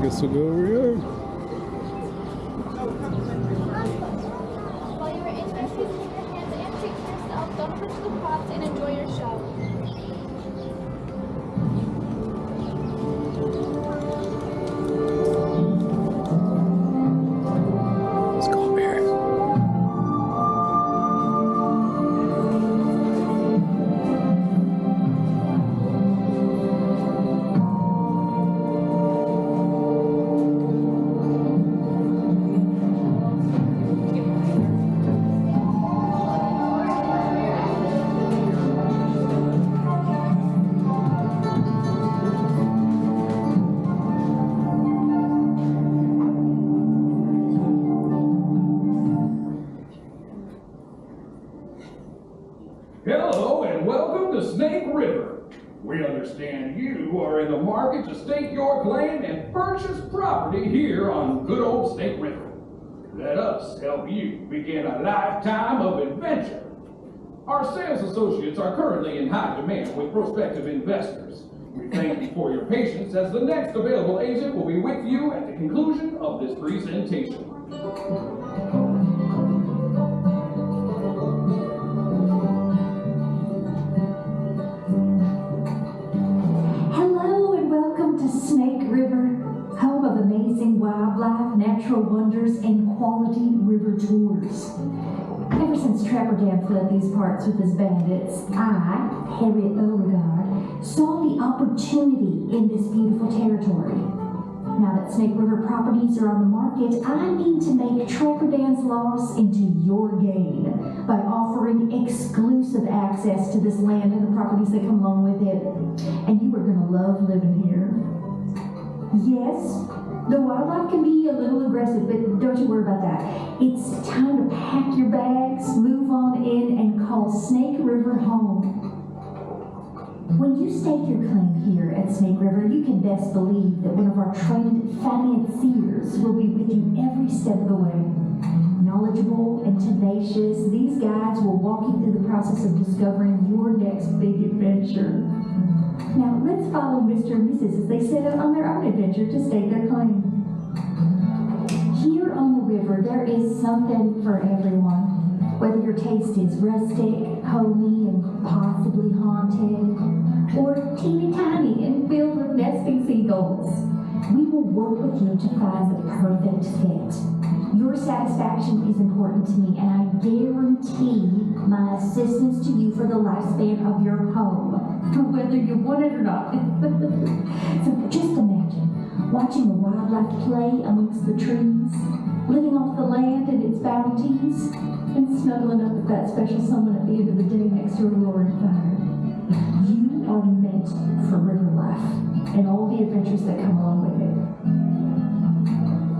guess we'll go over here. While you are interested, keep your hands empty to yourself. Don't touch the props and enjoy your show. Let's go over here. Hello and welcome to Snake River. We understand you are in the market to stake your claim and purchase property here on good old Snake River. Let us help you begin a lifetime of adventure. Our sales associates are currently in high demand with prospective investors. We thank you for your patience as the next available agent will be with you at the conclusion of this presentation. Hello and welcome to Snake River, home of amazing wildlife, natural wonders, and quality river tours. Ever since Trapper Dan fled these parts with his bandits, I, Harriet Beauregard, saw the opportunity in this beautiful territory. Now that Snake River properties are on the market, I need to make Trapper Dan's loss into your gain by offering exclusive access to this land and the properties that come along with it. And you are going to love living here. Yes, the wildlife can be a little aggressive, but don't you worry about that. It's time to pack your bags, move on in, and call Snake River home. When you stake your claim here at Snake River, you can best believe that one of our trained financiers will be with you every step of the way. Knowledgeable and tenacious, these guides will walk you through the process of discovering your next big adventure. Now, let's follow Mr. and Mrs. as they set out on their own adventure to stake their claim. Here on the river, there is something for everyone. Whether your taste is rustic, homey, and possibly haunted, or teeny tiny and filled with nesting seagulls, we will work with you to find the perfect fit. Your satisfaction is important to me, and I guarantee my assistance to you for the lifespan of your home, whether you want it or not. So just imagine watching the wildlife play amongst the trees, living off the land and its bounties, and snuggling up with that special someone at the end of the day next to a roaring fire. You are meant for river life and all the adventures that come along with it.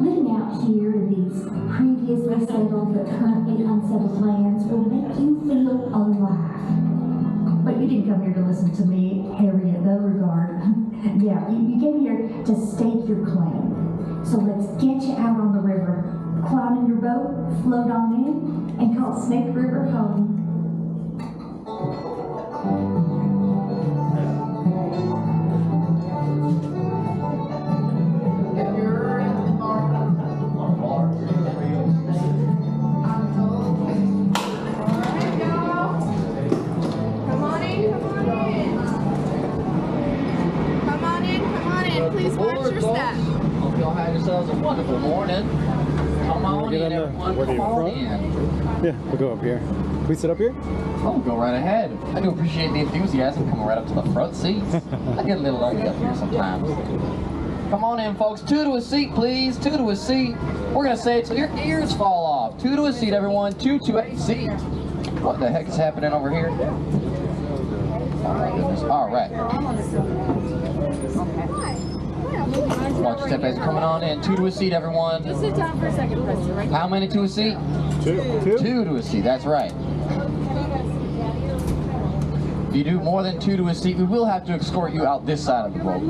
Living out here in these previously settled but currently unsettled lands will make you feel alive. But you didn't come here to listen to me, Harriet Beauregard. Yeah, you came here to stake your claim. So let's get you out on the river. Climb in your boat, float on in, and call Snake River home. Please watch your step. Hope y'all had yourselves a wonderful morning. Come on in, everyone. Come on in. Yeah, we'll go up here. Can we sit up here? Oh, go right ahead. I do appreciate the enthusiasm coming right up to the front seats. I get a little ugly up here sometimes. Come on in, folks. Two to a seat, please. Two to a seat. We're going to say it till your ears fall off. Two to a seat, everyone. Two to a seat. What the heck is happening over here? Oh, my goodness. All right. Watch your step as you're coming on in. Two to a seat, everyone. Just sit down for a second, Preston, right? How many to a seat? Two. Two to a seat, that's right. If you do more than two to a seat, we will have to escort you out this side of the boat.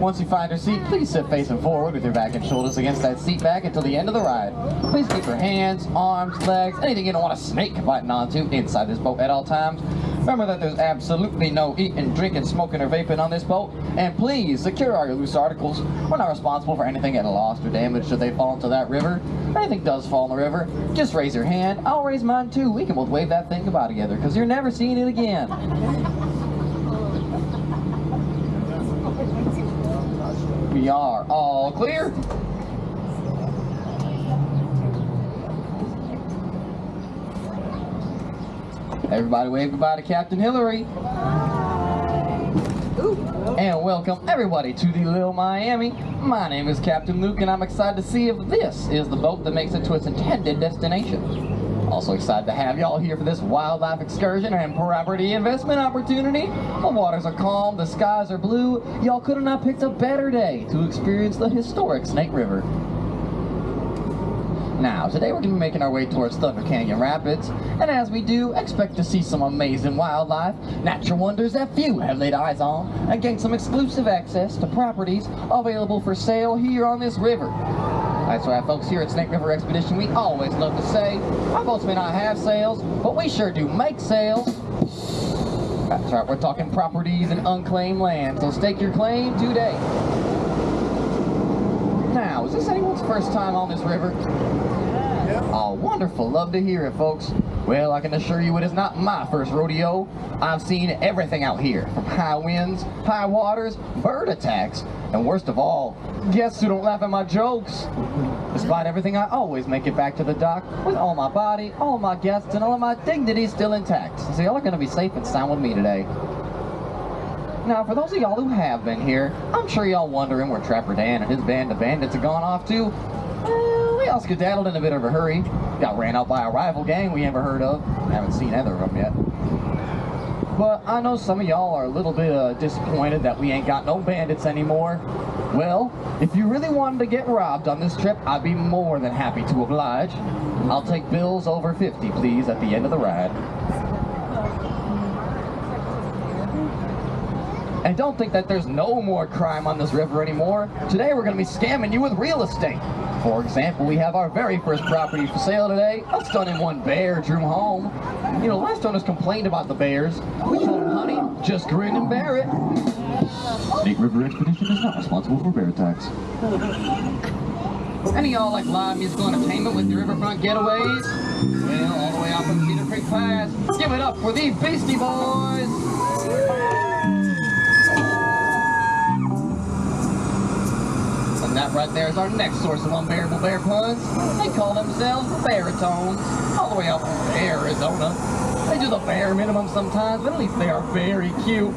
Once you find your seat, please sit facing forward with your back and shoulders against that seat back until the end of the ride. Please keep your hands, arms, legs, anything you don't want a snake biting onto inside this boat at all times. Remember that there's absolutely no eating, drinking, smoking, or vaping on this boat. And please, secure all your loose articles. We're not responsible for anything getting lost or damaged should they fall into that river. If anything does fall in the river, just raise your hand. I'll raise mine too. We can both wave that thing goodbye together, because you're never seeing it again. We are all clear. Everybody wave goodbye to Captain Hillary. And welcome everybody to the Little Miami. My name is Captain Luke and I'm excited to see if this is the boat that makes it to its intended destination. Also excited to have y'all here for this wildlife excursion and property investment opportunity. The waters are calm, the skies are blue. Y'all could have not picked a better day to experience the historic Snake River. Now, today we're going to be making our way towards Thunder Canyon Rapids, and as we do, expect to see some amazing wildlife, natural wonders that few have laid eyes on, and gain some exclusive access to properties available for sale here on this river. That's right, folks, here at Snake River Expedition, we always love to say, our boats may not have sails, but we sure do make sails. That's right, we're talking properties and unclaimed land, so stake your claim today. Now, is this anyone's first time on this river? Oh, wonderful. Love to hear it, folks. Well, I can assure you it is not my first rodeo. I've seen everything out here, from high winds, high waters, bird attacks, and worst of all, guests who don't laugh at my jokes. Despite everything, I always make it back to the dock with all my body, all of my guests, and all of my dignity still intact. So y'all are going to be safe and sound with me today. Now, for those of y'all who have been here, I'm sure y'all wondering where Trapper Dan and his band of bandits have gone off to. They all skedaddled in a bit of a hurry. Got ran out by a rival gang we never heard of. Haven't seen either of them yet. But I know some of y'all are a little bit disappointed that we ain't got no bandits anymore. Well, if you really wanted to get robbed on this trip, I'd be more than happy to oblige. I'll take bills over 50, please, at the end of the ride. And don't think that there's no more crime on this river anymore. Today we're going to be scamming you with real estate. For example, we have our very first property for sale today, a stunning one-bedroom home. You know, last owners complained about the bears. We told them, honey, just grin and bear it. Snake River Expedition is not responsible for bear attacks. Any of y'all like live musical entertainment with your riverfront getaways? Well, all the way out from Cedar Creek Pass, give it up for the Beastie Boys! And that right there is our next source of unbearable bear puns. They call themselves baritones, all the way out from Arizona. They do the bare minimum sometimes, but at least they are very cute.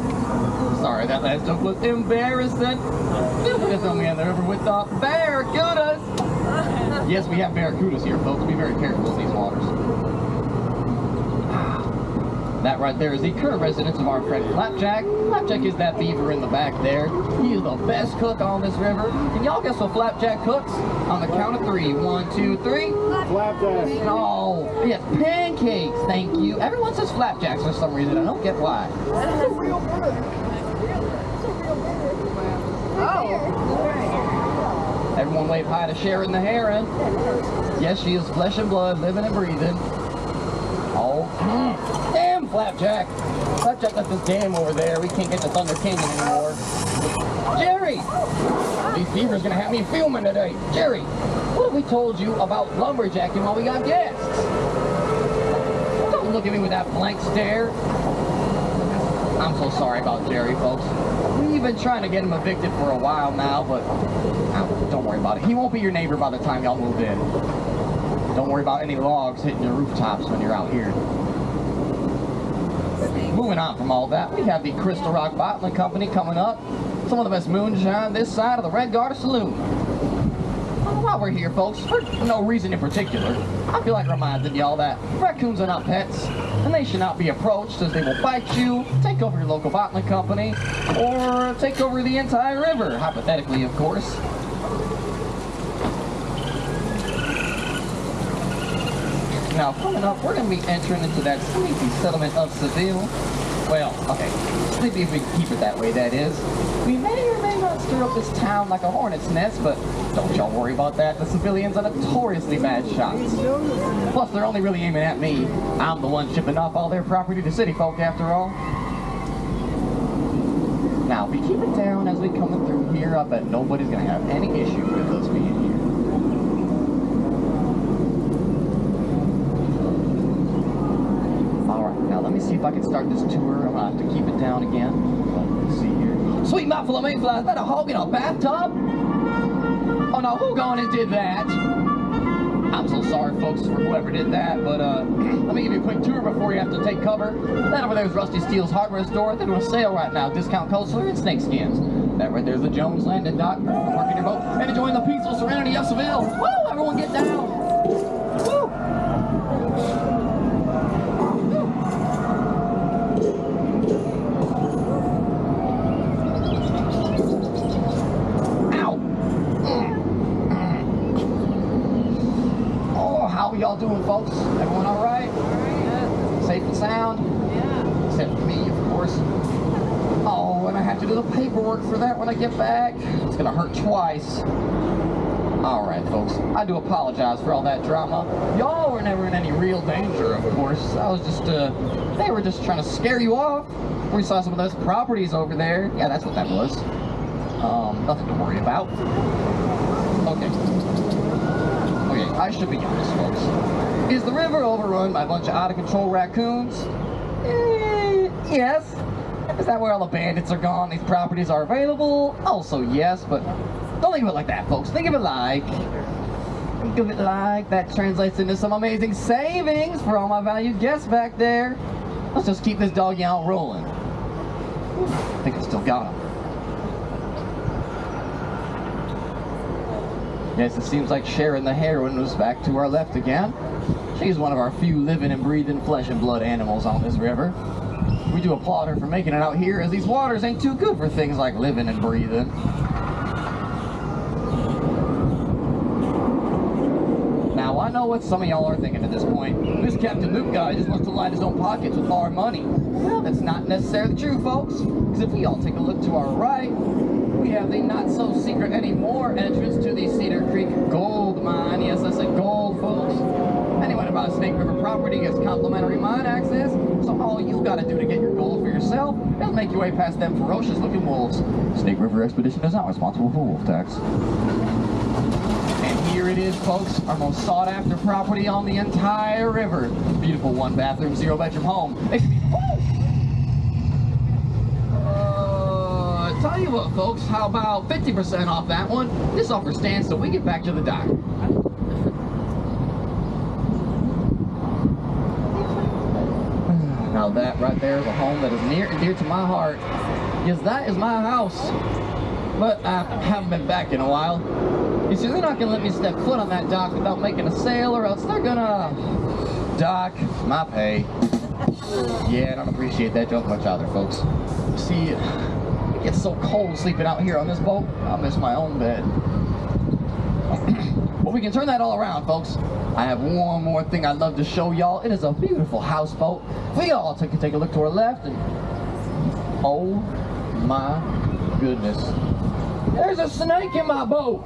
Sorry, that last joke was embarrassing. Just on me in the river with the barracudas. Yes, we have barracudas here, folks. Be very careful in these waters. That right there is the current residence of our friend Flapjack. Flapjack is that beaver in the back there. He is the best cook on this river. Can y'all guess what Flapjack cooks? On the count of 3. 1, 2, 3. Flapjack. Oh, yes, pancakes. Thank you. Everyone says flapjacks for some reason. I don't get why. That's a real bird. It's a real bird. Oh. Everyone wave hi to Sharon the Heron. Yes, she is flesh and blood, living and breathing. Oh, damn Flapjack! Flapjack left this dam over there. We can't get to Thunder Canyon anymore. Jerry! These beavers gonna have me filming today. Jerry, what have we told you about lumberjacking while we got guests? Don't look at me with that blank stare. I'm so sorry about Jerry, folks. We've been trying to get him evicted for a while now, but don't worry about it. He won't be your neighbor by the time y'all move in. Don't worry about any logs hitting your rooftops when you're out here. Moving on from all that, we have the Crystal Rock Bottling Company coming up. Some of the best moonshine this side of the Red Garter Saloon. While we're here, folks, for no reason in particular, I feel like reminding y'all that raccoons are not pets, and they should not be approached as they will bite you, take over your local bottling company, or take over the entire river, hypothetically, of course. Now, coming up, we're going to be entering into that sleepy settlement of Seville. Well, okay, maybe if we keep it that way, that is. We may or may not stir up this town like a hornet's nest, but don't y'all worry about that. The civilians are notoriously bad shots. Plus, they're only really aiming at me. I'm the one shipping off all their property to city folk, after all. Now, if we keep it down as we come through here, I bet nobody's gonna have any issue with us being here. Let me see if I can start this tour. I'm gonna have to keep it down again. Let's see here. Sweet mouthful of mayflies. Is that a hog in a bathtub? Oh no, who gone and did that? I'm so sorry, folks, for whoever did that, but let me give you a quick tour before you have to take cover. That over there is Rusty Steele's hardware store. They're doing a sale right now. Discount coastler and snake skins. That right there's the Jones Landing dock. Parking your boat and enjoying the peaceful serenity of Seville. Woo! Everyone get down. Woo! Y'all doing, folks? Everyone all right? Yeah. Safe and sound? Yeah. Except for me, of course. Oh, and I have to do the paperwork for that when I get back. It's gonna hurt twice. All right, folks. I do apologize for all that drama. Y'all were never in any real danger, of course. I was just, they were just trying to scare you off. We saw some of those properties over there. Yeah, that's what that was. Nothing to worry about. Okay. I should be honest, folks. Is the river overrun by a bunch of out-of-control raccoons? Yes. Is that where all the bandits are gone? These properties are available? Also yes, but don't think of it like that, folks. Think of it like that translates into some amazing savings for all my valued guests back there. Let's just keep this doggy out rolling. I think I still got him. Yes, it seems like Sharon the heroine was back to our left again. She's one of our few living and breathing flesh and blood animals on this river. We do applaud her for making it out here, as these waters ain't too good for things like living and breathing. Now, I know what some of y'all are thinking at this point. This Captain Luke guy just wants to line his own pockets with our money. Well, that's not necessarily true, folks. Because if we all take a look to our right, we have the not-so-secret anymore entrance to the Cedar Creek gold mine. Yes, I said gold, folks. Anyone about Snake River property gets complimentary mine access, so all you gotta do to get your gold for yourself is make your way past them ferocious-looking wolves. Snake River Expedition is not responsible for wolf tax. And here it is, folks, our most sought-after property on the entire river. Beautiful one-bathroom, zero-bedroom home. It can be... Tell you what, folks, how about 50% off that one? This offer stands till we get back to the dock. Now that right there is a home that is near and dear to my heart. Yes, that is my house. But I haven't been back in a while. You see, they're not gonna let me step foot on that dock without making a sale, or else they're gonna dock my pay. Yeah, I don't appreciate that joke much either, folks. See, it's so cold sleeping out here on this boat. I miss my own bed. But we can turn that all around, folks. I have one more thing I'd love to show y'all. It is a beautiful houseboat. We all take a look to our left, and oh my goodness, there's a snake in my boat.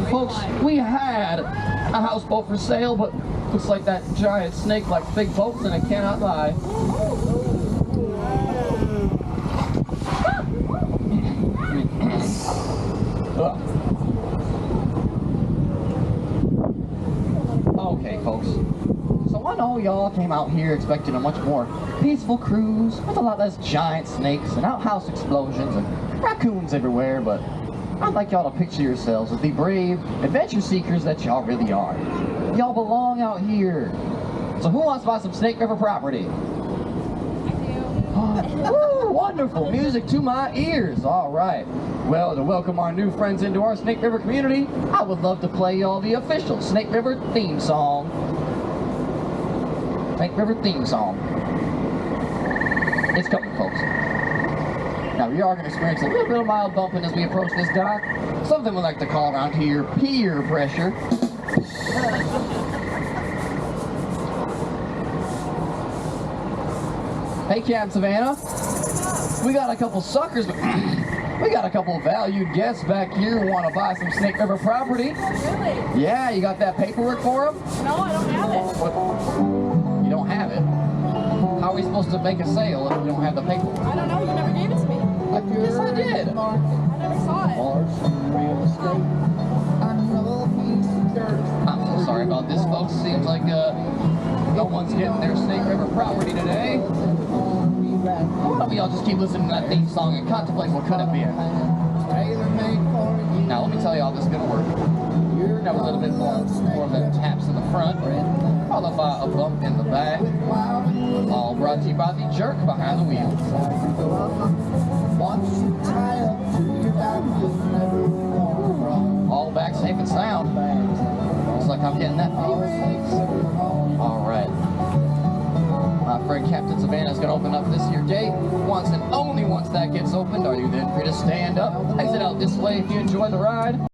Folks, we had a houseboat for sale, but looks like that giant snake likes big boats, and I cannot lie. Okay, folks. So I know y'all came out here expecting a much more peaceful cruise with a lot less giant snakes and outhouse explosions and raccoons everywhere, but I'd like y'all to picture yourselves as the brave adventure seekers that y'all really are. Y'all belong out here. So who wants to buy some Snake River property? Woo, wonderful music to my ears. All right. Well, to welcome our new friends into our Snake River community, I would love to play y'all the official Snake River theme song. Snake River theme song. It's coming, folks. Now, we are going to experience a little bit of mild bumping as we approach this dock. Something we like to call around here peer pressure. Hey, Captain Savannah. We got a couple suckers, but we got a couple valued guests back here who want to buy some Snake River property. Really? Yeah, you got that paperwork for them? No, I don't have it. What? You don't have it? How are we supposed to make a sale if we don't have the paperwork? I don't know. You never gave it to me. Yes, I did. I never saw it. I'm so sorry about this, folks. Seems like no one's getting their Snake River property today. Why don't we all just keep listening to that theme song and contemplate what could have been? Now, let me tell you how this is going to work. You're going to have a little bit more of the taps in the front, followed by a bump in the back. All brought to you by the jerk behind the wheel. All back safe and sound. Looks like I'm getting that. All right. My friend Captain Savannah is going to open up this here gate. Once and only once that gets opened, are you then free to stand up, exit out this way if you enjoy the ride.